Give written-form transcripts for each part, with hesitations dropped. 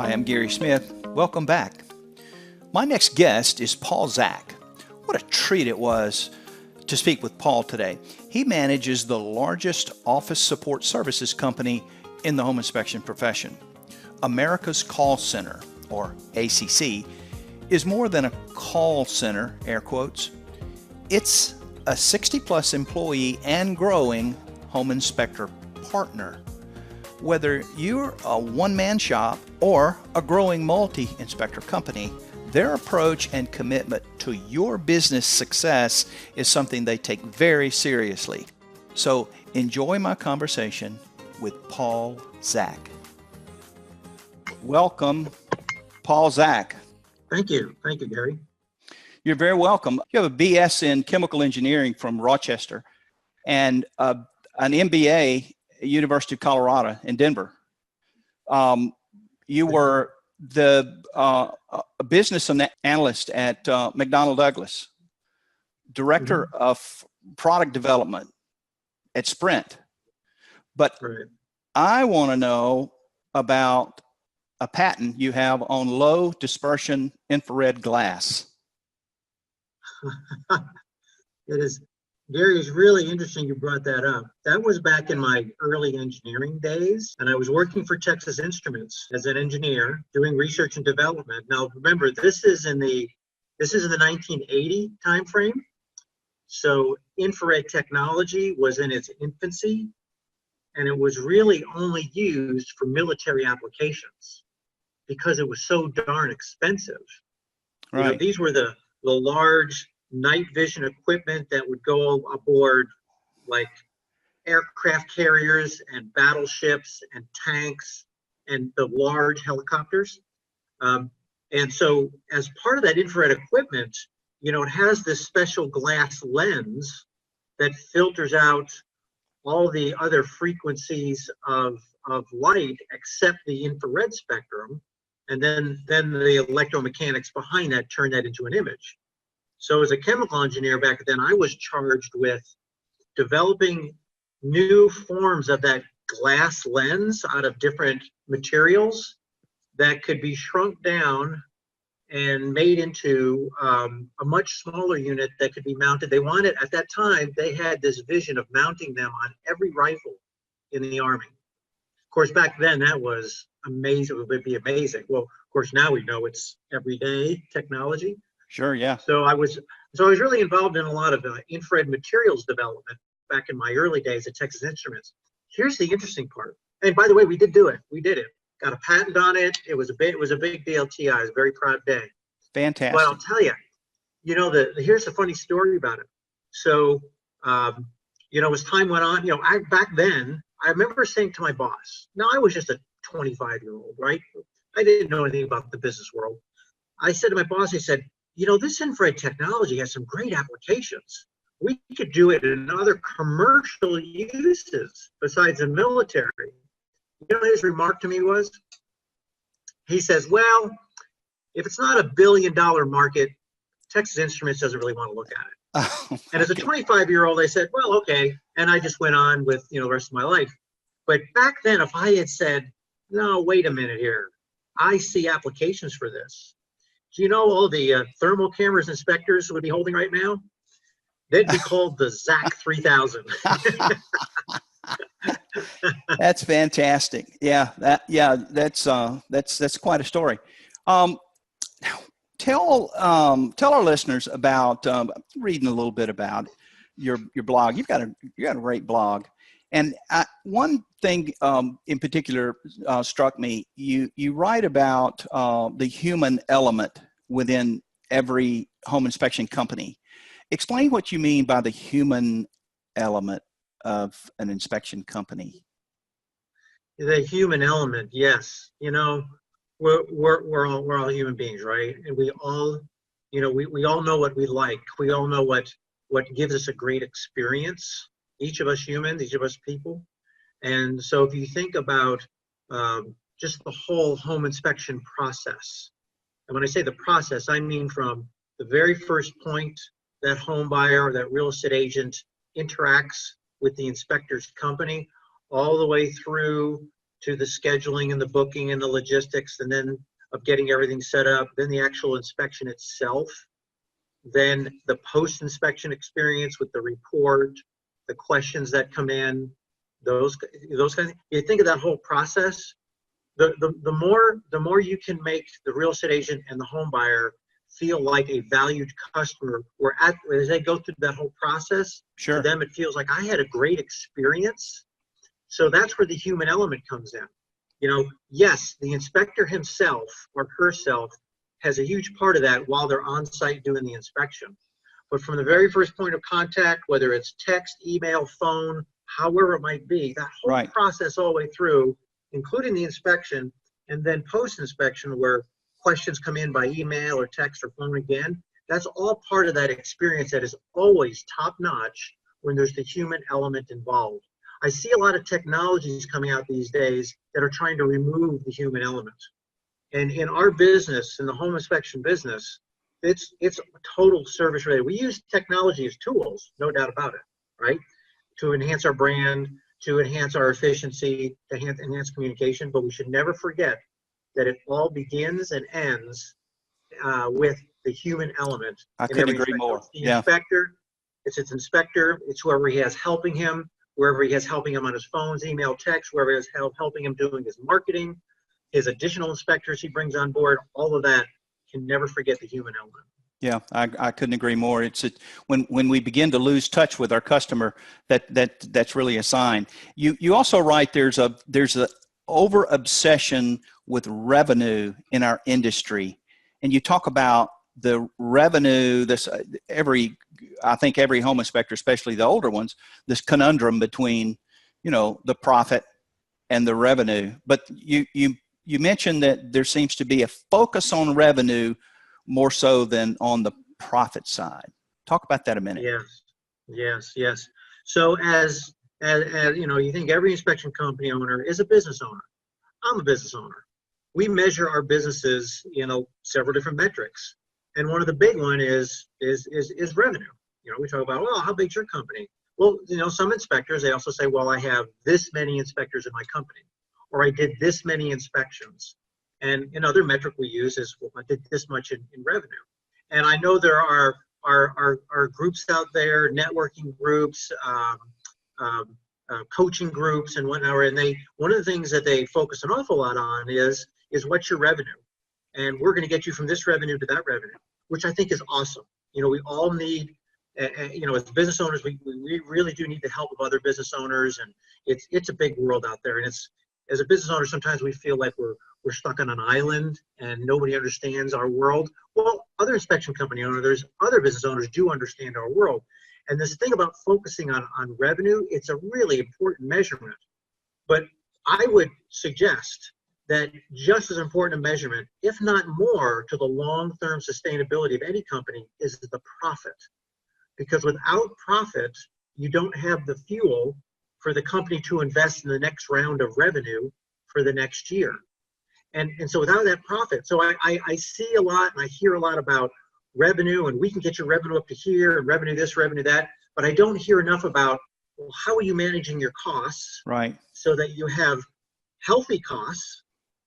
Hi, I'm Gary Smith. Welcome back. My next guest is Paul Zak. What a treat it was to speak with Paul today. He manages the largest office support services company in the home inspection profession. America's Call Center, or ACC, is more than a call center, air quotes. It's a 60-plus employee and growing home inspector partner. Whether you're a one-man shop or a growing multi-inspector company, their approach and commitment to your business success is something they take very seriously. So enjoy my conversation with Paul Zak. Welcome, Paul Zak. Thank you. Thank you, Gary. You're very welcome. You have a BS in chemical engineering from Rochester and an MBA at University of Colorado in Denver. You were the business analyst at McDonnell Douglas, director of product development at Sprint. But I want to know about a patent you have on low dispersion infrared glass. It is, Gary, it's really interesting you brought that up. That was back in my early engineering days, and I was working for Texas Instruments as an engineer doing research and development. Now, remember, this is in the 1980 timeframe. So infrared technology was in its infancy, and it was really only used for military applications because it was so darn expensive. Right. You know, these were the large night vision equipment that would go aboard like aircraft carriers and battleships and tanks and the large helicopters. And so as part of that infrared equipment, you know, it has this special glass lens that filters out all the other frequencies of light except the infrared spectrum. And then the electromechanics behind that turn that into an image. So as a chemical engineer back then, I was charged with developing new forms of that glass lens out of different materials that could be shrunk down and made into a much smaller unit that could be mounted. They wanted, at that time, they had this vision of mounting them on every rifle in the Army. Of course, back then that was amazing. It would be amazing. Well, of course, now we know it's everyday technology. Sure, yeah. So I was really involved in a lot of infrared materials development back in my early days at Texas Instruments. Here's the interesting part. And by the way, we did do it. We did it. Got a patent on it. It was a big deal. TI. It was a very proud day. Fantastic. But I'll tell you, you know, here's a funny story about it. So, you know, as time went on, you know, back then, I remember saying to my boss, now I was just a 25-year-old, right? I didn't know anything about the business world. I said to my boss, I said, you know, this infrared technology has some great applications. We could do it in other commercial uses besides the military. You know what his remark to me was? He says, well, if it's not $1 billion market, Texas Instruments doesn't really want to look at it. And as a 25-year-old, I said, well, okay. And I just went on with, you know, the rest of my life. But back then, if I had said, no, wait a minute here, I see applications for this. Do you know all the thermal cameras inspectors would be holding right now? They'd be called the Zak 3000. That's fantastic. Yeah, that's quite a story. Tell our listeners about reading a little bit about your blog. You got a great blog, and one thing in particular struck me. You write about the human element within every home inspection company. Explain what you mean by the human element of an inspection company. The human element, yes. You know, we're all human beings, right? And we all, you know, we all know what we like. We all know what gives us a great experience. Each of us humans, each of us people. And so if you think about just the whole home inspection process, and when I say the process, I mean from the very first point that home buyer or that real estate agent interacts with the inspector's company, all the way through to the scheduling and the booking and the logistics, and then of getting everything set up, then the actual inspection itself, then the post-inspection experience with the report, the questions that come in, those kind of, you think of that whole process, the more you can make the real estate agent and the home buyer feel like a valued customer, as they go through that whole process, Sure. to them it feels like I had a great experience. So that's where the human element comes in. Yes, the inspector himself or herself has a huge part of that while they're on site doing the inspection. But from the very first point of contact, whether it's text, email, phone, however it might be, that whole Right. process all the way through, including the inspection, and then post-inspection where questions come in by email or text or phone again, that's all part of that experience that is always top-notch when there's the human element involved. I see a lot of technologies coming out these days that are trying to remove the human element. And in our business, in the home inspection business, it's total service related. We use technology as tools, no doubt about it, right? To enhance our brand, to enhance our efficiency, to enhance communication, but we should never forget that it all begins and ends with the human element. I couldn't agree more. It's the inspector, it's its inspector, it's whoever he has helping him, wherever he has helping him on his phones, email, text, wherever he has helping him doing his marketing, his additional inspectors he brings on board, all of that, can never forget the human element. Yeah, I couldn't agree more. When we begin to lose touch with our customer, that's really a sign. You also write there's a over obsession with revenue in our industry, and you talk about the revenue. I think every home inspector, especially the older ones, this conundrum between the profit and the revenue. But you mentioned that there seems to be a focus on revenue more so than on the profit side. Talk about that a minute. Yes. So as you think every inspection company owner is a business owner. I'm a business owner. We measure our businesses, several different metrics. And one of the big one is revenue. We talk about, well, how big's your company? Well, some inspectors, they also say, well, I have this many inspectors in my company, or I did this many inspections. And another metric we use is, well, I did this much in revenue. And I know there are groups out there, networking groups, coaching groups and whatnot. And one of the things that they focus an awful lot on is what's your revenue? And we're going to get you from this revenue to that revenue, which I think is awesome. We all need, as business owners, we really do need the help of other business owners. And it's a big world out there. And as a business owner, sometimes we feel like we're stuck on an island and nobody understands our world. Well, other inspection company owners, other business owners do understand our world. And this thing about focusing on revenue, it's a really important measurement. But I would suggest that just as important a measurement, if not more, to the long-term sustainability of any company is the profit. Because without profit, you don't have the fuel for the company to invest in the next round of revenue for the next year. And so without that profit, so I see a lot and I hear a lot about revenue, and we can get your revenue up to here and revenue this, revenue that, but I don't hear enough about, well, how are you managing your costs, right? So that you have healthy costs,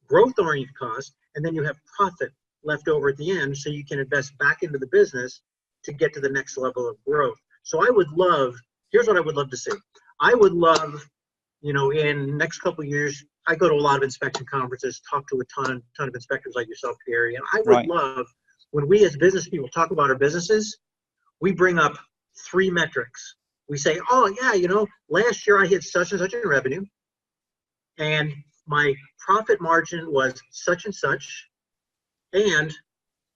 growth-oriented costs, and then you have profit left over at the end so you can invest back into the business to get to the next level of growth. So here's what I would love to see. I would love, in the next couple of years, I go to a lot of inspection conferences, talk to a ton of inspectors like yourself, Gary, and I would love, when we as business people talk about our businesses, we bring up 3 metrics. We say, oh yeah, last year I hit such and such in revenue, and my profit margin was such and such, and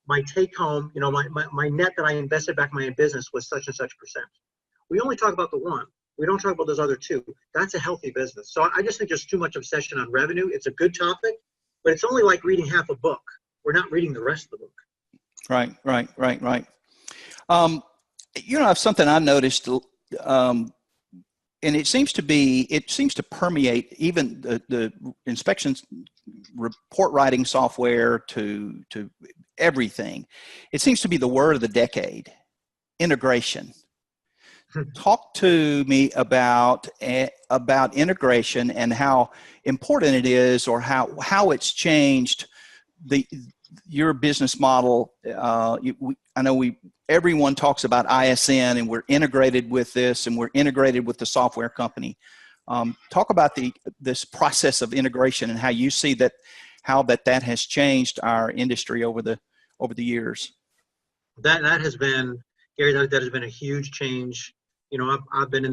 my take home, my net that I invested back in my business was such and such percent. We only talk about the one. We don't talk about those other 2. That's a healthy business. So I just think there's too much obsession on revenue. It's a good topic, but it's only like reading half a book. We're not reading the rest of the book. Right. Something I noticed, and it seems to permeate even the inspections report writing software to everything. It seems to be the word of the decade: integration. talk to me about integration and how important it is, or how it's changed your business model. I know everyone talks about ISN, and we're integrated with this, and we're integrated with the software company. Talk about this process of integration and how you see that has changed our industry over the years. That has been, Gary, that has been a huge change. You know, I've been in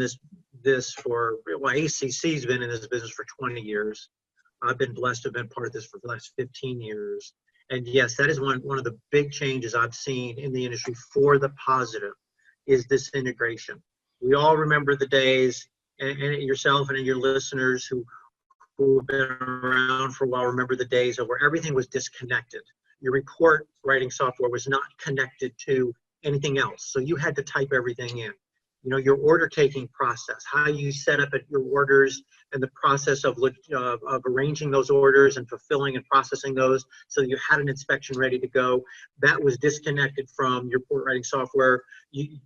this for, well, ACC's been in this business for 20 years. I've been blessed to have been part of this for the last 15 years. And yes, that is one of the big changes I've seen in the industry for the positive, is this integration. We all remember the days, and yourself and your listeners who have been around for a while remember the days of where everything was disconnected. Your report writing software was not connected to anything else. So you had to type everything in. You know, your order taking process, how you set up your orders, and the process of arranging those orders and fulfilling and processing those so that you had an inspection ready to go. That was disconnected from your report writing software.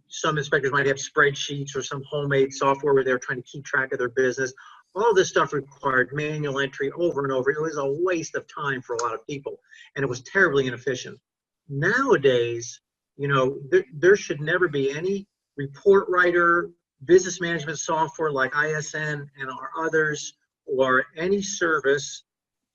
Some inspectors might have spreadsheets or some homemade software where they're trying to keep track of their business. All this stuff required manual entry over and over. It was a waste of time for a lot of people, and it was terribly inefficient. Nowadays, you know, there should never be any report writer, business management software like ISN and our others, or any service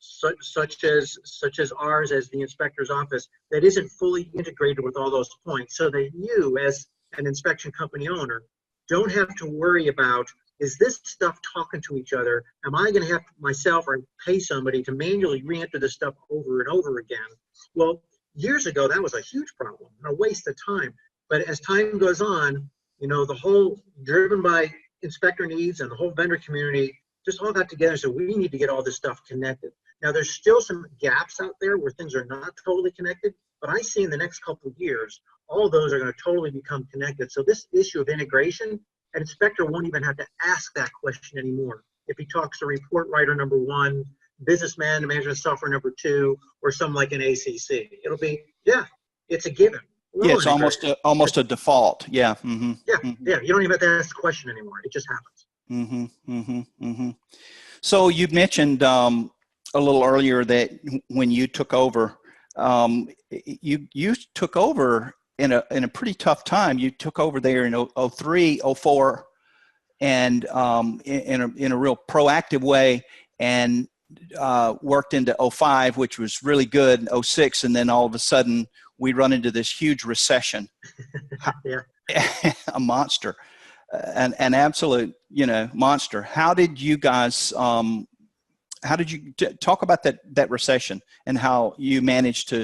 such as ours as the inspector's office, that isn't fully integrated with all those points, so that you as an inspection company owner don't have to worry about, is this stuff talking to each other? Am I going to have myself or pay somebody to manually re-enter this stuff over and over again? Well, years ago, that was a huge problem and a waste of time. But as time goes on, you know, the whole, driven by inspector needs and the whole vendor community, just all got together. So we need to get all this stuff connected. Now, there's still some gaps out there where things are not totally connected, but I see in the next couple of years, all those are going to totally become connected. So this issue of integration, an inspector won't even have to ask that question anymore. If he talks to report writer number 1, business management software number 2, or something like an ACC, it'll be, yeah, it's a given. Yeah, it's almost a default. Yeah. Mm-hmm. Yeah. Mm-hmm. Yeah. You don't even have to ask the question anymore. It just happens. Mm-hmm. Mm-hmm. Mm-hmm. So you mentioned a little earlier that when you took over, you took over in a pretty tough time. You took over there in 03, 04, and in a real proactive way, and worked into 05, which was really good, 06, and then all of a sudden we run into this huge recession. Yeah. A monster, an absolute, monster. How did you guys, talk about that recession and how you managed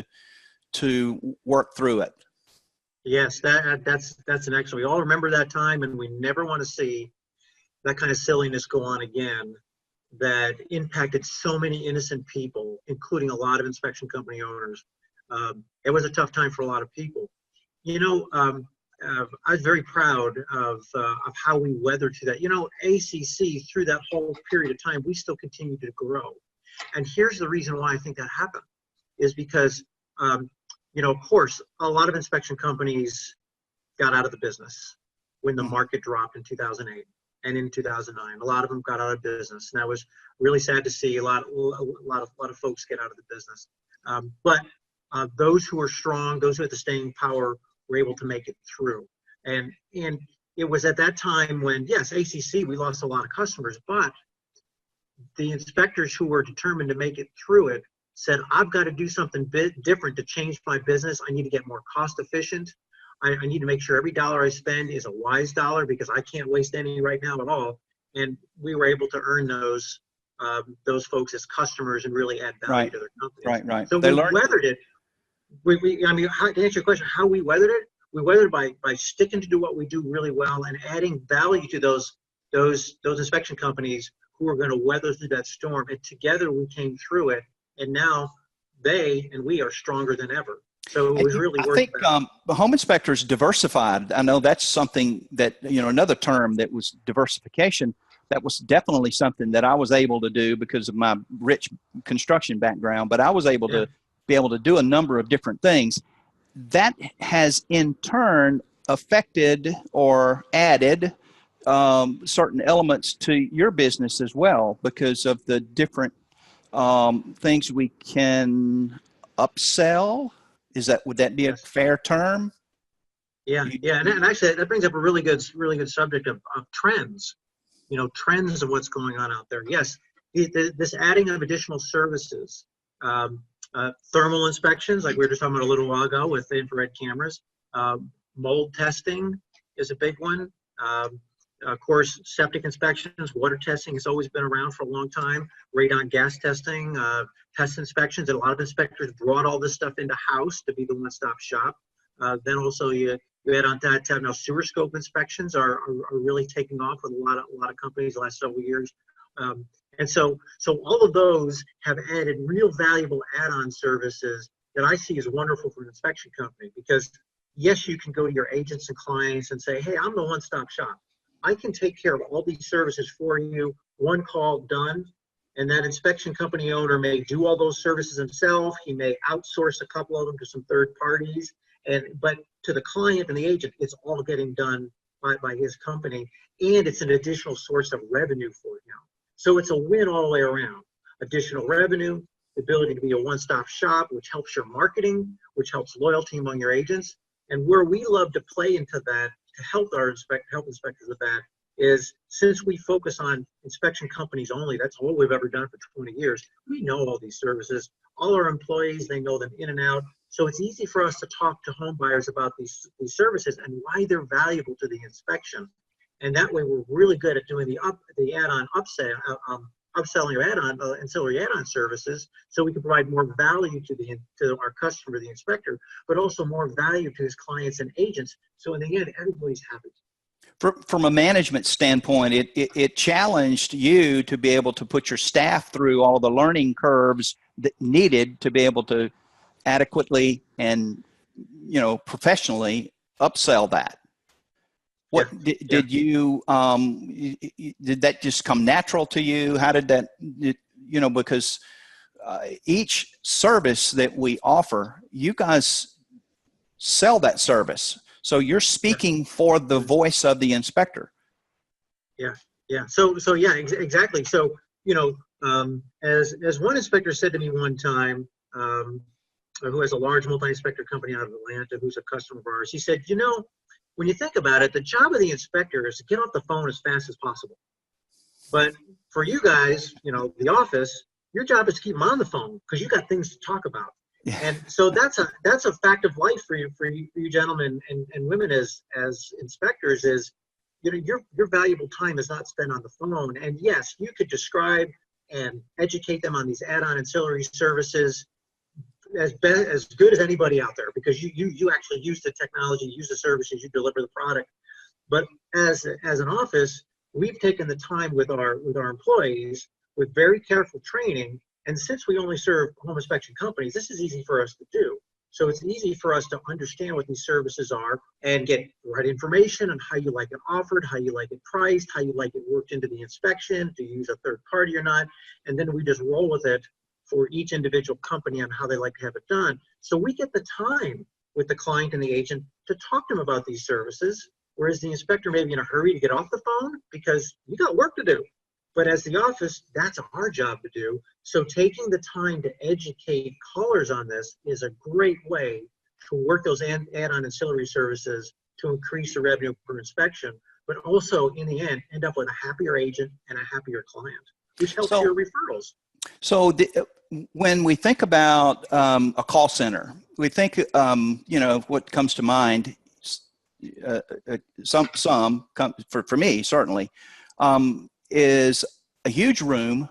to work through it? Yes, that's an excellent. We all remember that time, and we never want to see that kind of silliness go on again, that impacted so many innocent people, including a lot of inspection company owners. It was a tough time for a lot of people. I was very proud of how we weathered through that. ACC, through that whole period of time, we still continued to grow. And here's the reason why I think that happened, is because, of course, a lot of inspection companies got out of the business when the market dropped in 2008 and in 2009. A lot of them got out of business, and that was really sad to see. A lot of folks get out of the business. But those who were strong, those who had the staying power, were able to make it through. And it was at that time when, yes, ACC, we lost a lot of customers, but the inspectors who were determined to make it through it said, I've got to do something different to change my business. I need to get more cost efficient. I need to make sure every dollar I spend is a wise dollar, because I can't waste any right now at all. And we were able to earn those folks as customers and really add value to their companies. Right. So we weathered it. To answer your question, how we weathered it, we weathered by sticking to do what we do really well and adding value to those inspection companies who are going to weather through that storm. And together we came through it, and now they and we are stronger than ever. So it was really worth it. I think the home inspectors diversified. I know that's something that, another term that was diversification. That was definitely something that I was able to do because of my rich construction background, but I was able to be able to do a number of different things. That has in turn affected or added certain elements to your business as well because of the different things we can upsell. Would that be a Yes. fair term? Yeah. Yeah. And actually, that brings up a really good subject of trends. Trends of what's going on out there. Yes, this adding of additional services, thermal inspections, like we were just talking about a little while ago with the infrared cameras. Mold testing is a big one. Of course, septic inspections, water testing has always been around for a long time. Radon gas testing, test inspections, and a lot of inspectors brought all this stuff into house to be the one-stop shop. Then also you add on that now sewer scope inspections are really taking off with a lot of companies the last several years. And so all of those have added real valuable add-on services that I see as wonderful for an inspection company, because yes, you can go to your agents and clients and say, hey, I'm the one-stop shop. I can take care of all these services for you, one call done. And that inspection company owner may do all those services himself. He may outsource a couple of them to some third parties. But to the client and the agent, it's all getting done by his company. And it's an additional source of revenue for him. So it's a win all the way around. Additional revenue, the ability to be a one-stop shop, which helps your marketing, which helps loyalty among your agents. And where we love to play into that to help inspectors with that is, since we focus on inspection companies only, that's all we've ever done for 20 years. We know all these services. All our employees, they know them in and out. So it's easy for us to talk to home buyers about these services and why they're valuable to the inspection. And that way we're really good at doing the add-on upselling or add-on ancillary add-on services, so we can provide more value to our customer, the inspector, but also more value to his clients and agents. So in the end, everybody's happy. From a management standpoint, it challenged you to be able to put your staff through all the learning curves that needed to be able to adequately and professionally upsell that. Did you did that just come natural to you? How did that, because each service that we offer, you guys sell that service. So you're speaking for the voice of the inspector. Yeah. So yeah, exactly. So, as one inspector said to me one time, who has a large multi-inspector company out of Atlanta, who's a customer of ours, he said, when you think about it, the job of the inspector is to get off the phone as fast as possible. But for you guys, the office, your job is to keep them on the phone because you got things to talk about. Yeah. And so that's a fact of life for you gentlemen and women as inspectors is, your valuable time is not spent on the phone. And yes, you could describe and educate them on these add-on ancillary services as good as anybody out there, because you actually use the technology, use the services, you deliver the product. But as an office, we've taken the time with our employees with very careful training. And since we only serve home inspection companies, this is easy for us to do. So it's easy for us to understand what these services are and get the right information on how you like it offered, how you like it priced, how you like it worked into the inspection, to use a third party or not. And then we just roll with it for each individual company on how they like to have it done. So we get the time with the client and the agent to talk to them about these services, whereas the inspector may be in a hurry to get off the phone because you got work to do. But as the office, that's our job to do. So taking the time to educate callers on this is a great way to work those add-on ancillary services to increase the revenue per inspection, but also in the end, end up with a happier agent and a happier client, which helps your referrals. So when we think about a call center, we think, what comes to mind, for me, certainly, is a huge room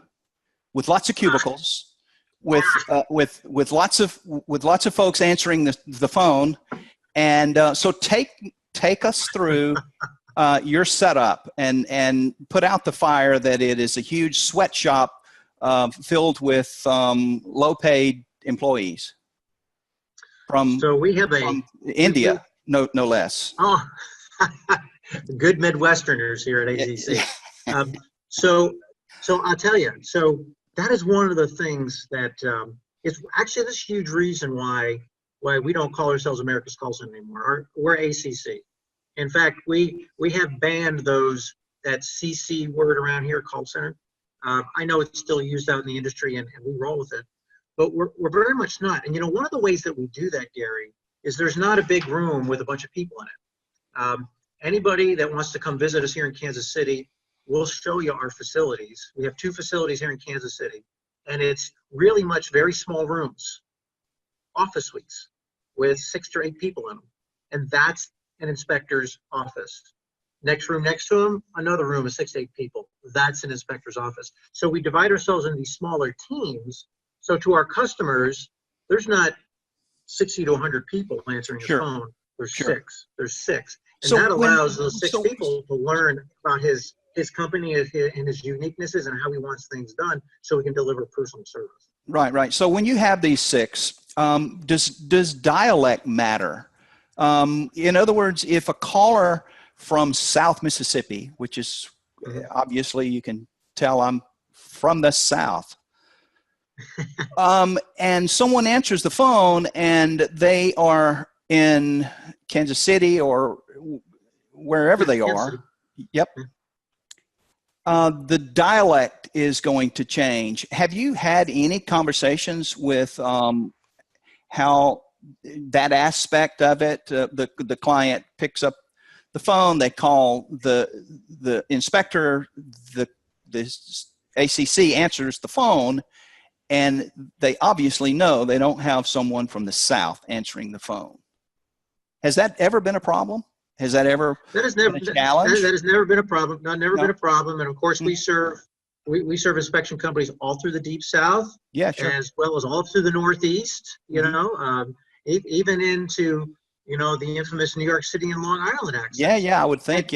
with lots of cubicles, with lots of folks answering the phone, and so take us through your setup and put out the fire that it is a huge sweatshop filled with low-paid employees from India, no less. Oh, good Midwesterners here at AZC. So I'll tell you. So that is one of the things that is actually this huge reason why we don't call ourselves America's Call Center anymore. We're ACC. In fact, we have banned that CC word around here, call center. I know it's still used out in the industry, and we roll with it, but we're very much not. And one of the ways that we do that, Gary, is there's not a big room with a bunch of people in it. Anybody that wants to come visit us here in Kansas City, we'll show you our facilities. We have 2 facilities here in Kansas City, and it's really much very small rooms, office suites with 6 to 8 people in them, and that's an inspector's office. Next room next to him, another room of 6 to 8 people. That's an inspector's office. So we divide ourselves into these smaller teams. So to our customers, there's not 60 to 100 people answering the phone. There's 6. There's 6. And that allows those 6 people to learn about his company and his uniquenesses and how he wants things done, so we can deliver personal service. Right. So when you have these 6, does dialect matter? In other words, if a caller from South Mississippi, which is obviously you can tell I'm from the South, and someone answers the phone and they are in Kansas City or wherever they are, the dialect is going to change. Have you had any conversations with how that aspect of it? The client picks up the phone, they call the inspector, the ACC answers the phone, and they obviously know they don't have someone from the South answering the phone. Has that ever been a problem? Has that ever been a challenge? That has never been a problem. Been a problem. And of course, we serve inspection companies all through the Deep South, as well as all through the Northeast. Even into the infamous New York City and Long Island accent. I would think.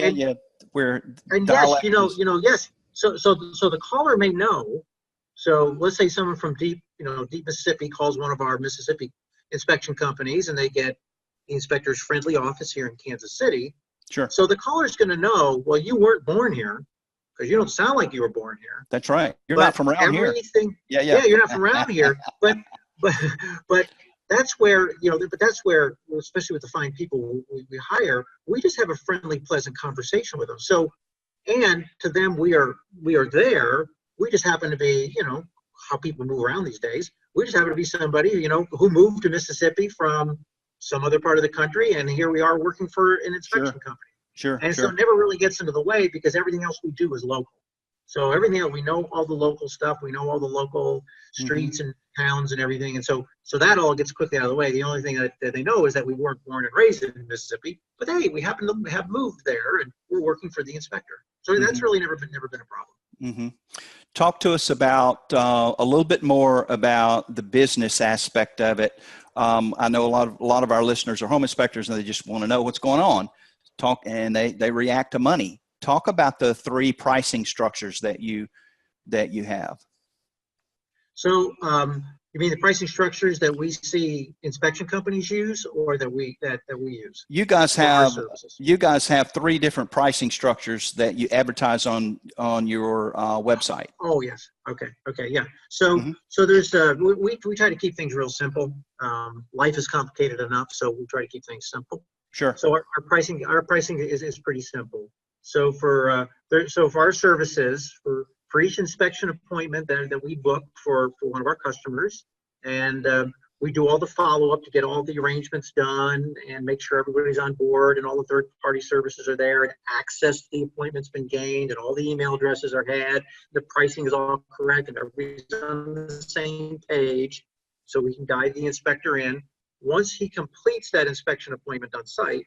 Where yes. So the caller may know. So let's say someone from deep Mississippi calls one of our Mississippi inspection companies, and they get the inspector's friendly office here in Kansas City. Sure. So the caller's going to know, well, you weren't born here because you don't sound like you were born here. That's right. You're not from around here. Yeah, you're not from around here. But that's where, especially with the fine people we hire, we just have a friendly, pleasant conversation with them. So, and to them, we are there. We just happen to be, how people move around these days. We just happen to be somebody, who moved to Mississippi from some other part of the country, and here we are working for an inspection company. So it never really gets into the way because everything else we do is local. So everything else, we know all the local stuff, we know all the local streets and towns and everything, and so that all gets quickly out of the way. The only thing that they know is that we weren't born and raised in Mississippi, but hey, we happen to have moved there, and we're working for the inspector. So that's really never been a problem. Talk to us about a little bit more about the business aspect of it. I know a lot of our listeners are home inspectors, and they just want to know what's going on. And they react to money. Talk about the 3 pricing structures that you have. So you mean the pricing structures that we see inspection companies use, or that we use? You guys have 3 different pricing structures that you advertise on your website. Oh yes. Okay. Yeah. So there's we try to keep things real simple. Life is complicated enough, so we try to keep things simple. Sure. So our pricing is pretty simple. So for our services, for each inspection appointment that we book for one of our customers, and we do all the follow-up to get all the arrangements done and make sure everybody's on board and all the third-party services are there and access to the appointment's been gained and all the email addresses are had, the pricing is all correct and everybody's on the same page, so we can guide the inspector in. Once he completes that inspection appointment on site,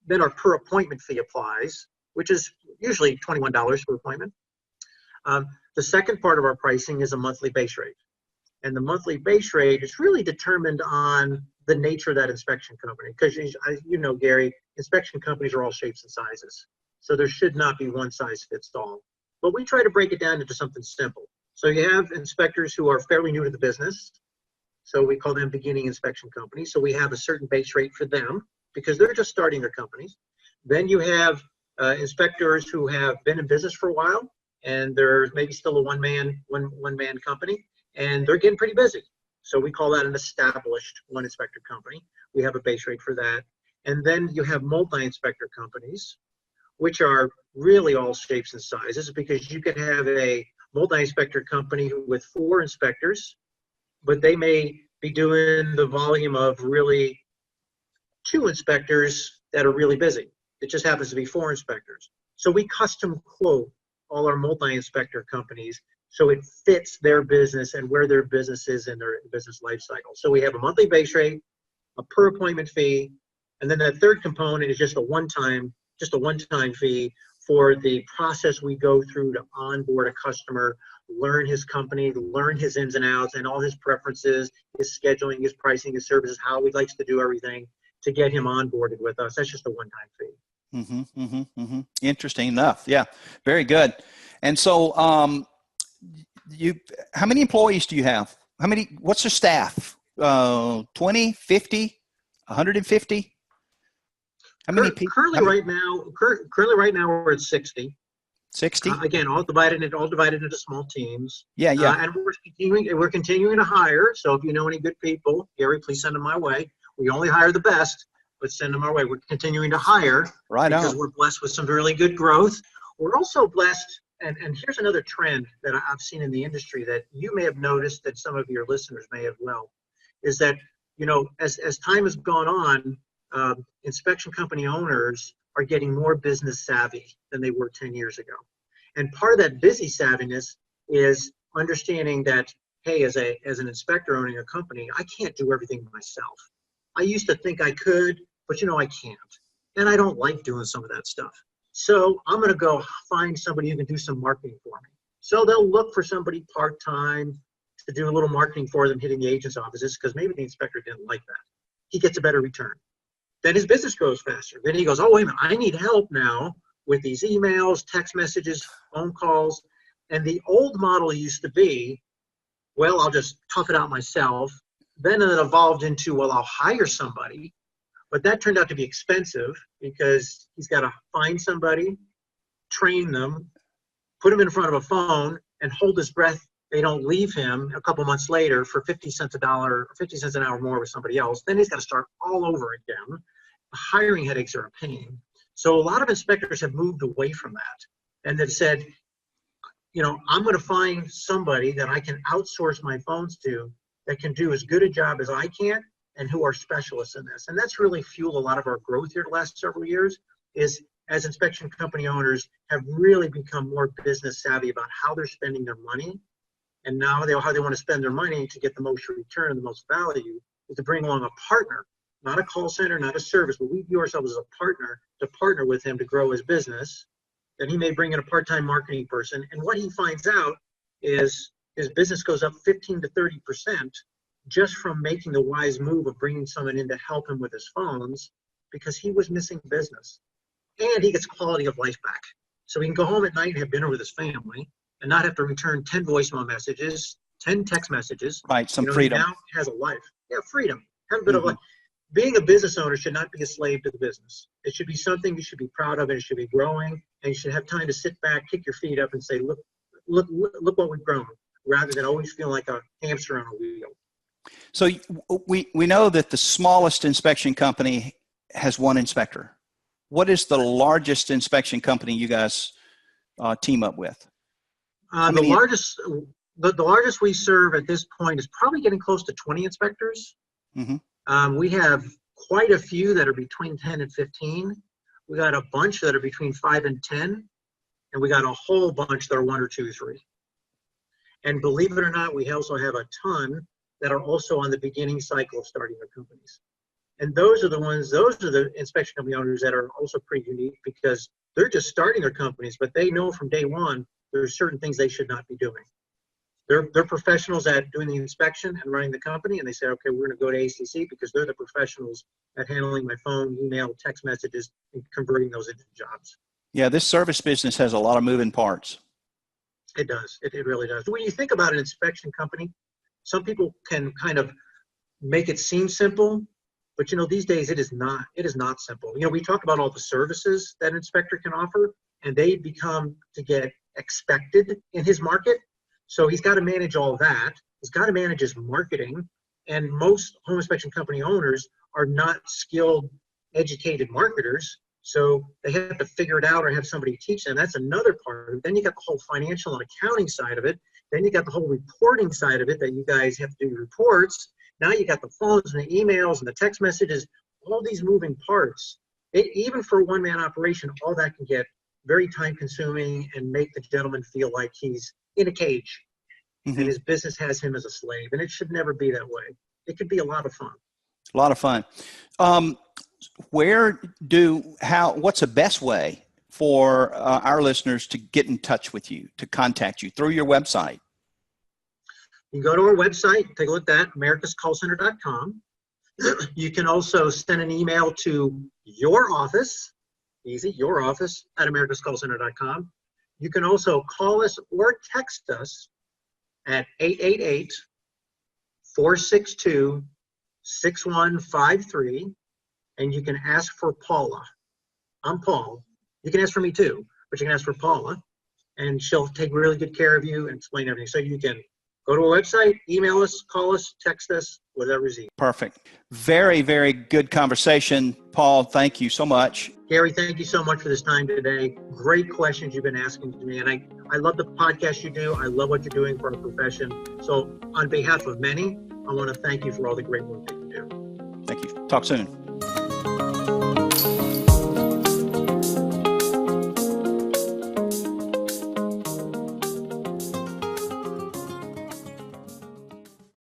then our per appointment fee applies, which is usually $21 per appointment. The second part of our pricing is a monthly base rate. And the monthly base rate is really determined on the nature of that inspection company. Because, Gary, inspection companies are all shapes and sizes. So there should not be one size fits all. But we try to break it down into something simple. So you have inspectors who are fairly new to the business. So we call them beginning inspection companies. So we have a certain base rate for them because they're just starting their companies. Then you have inspectors who have been in business for a while, and they're maybe still a one-man company, and they're getting pretty busy. So we call that an established one inspector company. We have a base rate for that. And then you have multi-inspector companies, which are really all shapes and sizes, because you could have a multi-inspector company with 4 inspectors, but they may be doing the volume of really 2 inspectors that are really busy. It just happens to be 4 inspectors. So we custom quote all our multi-inspector companies so it fits their business and where their business is in their business life cycle. So we have a monthly base rate, a per appointment fee, and then that third component is just a one-time fee for the process we go through to onboard a customer, learn his company, learn his ins and outs and all his preferences, his scheduling, his pricing, his services, how he likes to do everything to get him onboarded with us. That's just a one-time fee. Interesting enough. Yeah, very good. And so how many employees do you have? What's your staff? 20, 50, 150? How many people? Currently right now we're at 60. 60? Again, all divided into small teams. Yeah. And we're continuing to hire. So if you know any good people, Gary, please send them my way. We only hire the best, but send them our way. We're continuing to hire because we're blessed with some really good growth. We're also blessed, and here's another trend that I've seen in the industry that you may have noticed, that some of your listeners may have well, is that, as time has gone on, inspection company owners are getting more business savvy than they were 10 years ago. And part of that busy savviness is understanding that, hey, as an inspector owning a company, I can't do everything myself. I used to think I could, but I can't. And I don't like doing some of that stuff. So I'm going to go find somebody who can do some marketing for me. So they'll look for somebody part-time to do a little marketing for them, hitting the agent's offices, because maybe the inspector didn't like that. He gets a better return. Then his business grows faster. Then he goes, oh, wait a minute, I need help now with these emails, text messages, phone calls. And the old model used to be, well, I'll just tough it out myself. Then it evolved into, well, I'll hire somebody. But that turned out to be expensive because he's got to find somebody, train them, put them in front of a phone, and hold his breath. They don't leave him a couple months later for 50 cents an hour more with somebody else. Then he's got to start all over again. The hiring headaches are a pain. So a lot of inspectors have moved away from that. And they've said, I'm going to find somebody that I can outsource my phones to that can do as good a job as I can and who are specialists in this. And that's really fueled a lot of our growth here the last several years, is as inspection company owners have really become more business savvy about how they're spending their money. And now how they want to spend their money to get the most return and the most value is to bring along a partner, not a call center, not a service, but we view ourselves as a partner to partner with him to grow his business. Then he may bring in a part-time marketing person. And what he finds out is his business goes up 15 to 30% just from making the wise move of bringing someone in to help him with his phones, because he was missing business. And he gets quality of life back. So he can go home at night and have dinner with his family and not have to return 10 voicemail messages, 10 text messages. Right, some freedom. He now has a life. Yeah, freedom. Have a bit of life. Being a business owner should not be a slave to the business. It should be something you should be proud of, and it should be growing, and you should have time to sit back, kick your feet up, and say, look what we've grown, rather than always feel like a hamster on a wheel. So we know that the smallest inspection company has 1 inspector. What is the largest inspection company you guys team up with? The largest we serve at this point is probably getting close to 20 inspectors. We have quite a few that are between 10 and 15. We got a bunch that are between 5 and 10, and we got a whole bunch that are 1 or 2, 3. And believe it or not, we also have a ton that are also on the beginning cycle of starting their companies. And those are the inspection company owners that are also pretty unique, because they're just starting their companies, but they know from day one there's certain things they should not be doing. They're professionals at doing the inspection and running the company, and they say, okay, we're going to go to ACC because they're the professionals at handling my phone, email, text messages, and converting those into jobs. Yeah, this service business has a lot of moving parts. It does. It really does. When you think about an inspection company, some people can kind of make it seem simple, but these days it is not simple. We talk about all the services that an inspector can offer, and they become to get expected in his market. So he's got to manage all that. He's got to manage his marketing. And most home inspection company owners are not skilled educated marketers, so they have to figure it out or have somebody teach them. That's another part of it. Then you got the whole financial and accounting side of it. Then you got the whole reporting side of it that you guys have to do reports. Now you got the phones and the emails and the text messages, all these moving parts. Even for a one-man operation, all that can get very time-consuming and make the gentleman feel like he's in a cage and his business has him as a slave. And it should never be that way. It could be a lot of fun. A lot of fun. What's the best way for our listeners to get in touch with you, to contact you through your website? You can go to our website, take a look at that, americascallcenter.com. You can also send an email to your office, easy, your office at americascallcenter.com. You can also call us or text us at 888-462-6153, and you can ask for Paula. I'm Paul. You can ask for me too, but you can ask for Paula, and she'll take really good care of you and explain everything. So you can go to our website, email us, call us, text us, whatever's easy. Perfect. Very, very good conversation. Paul, thank you so much. Gary, thank you so much for this time today. Great questions you've been asking to me. And I love the podcast you do. I love what you're doing for our profession. So on behalf of many, I want to thank you for all the great work that you do. Thank you. Talk soon.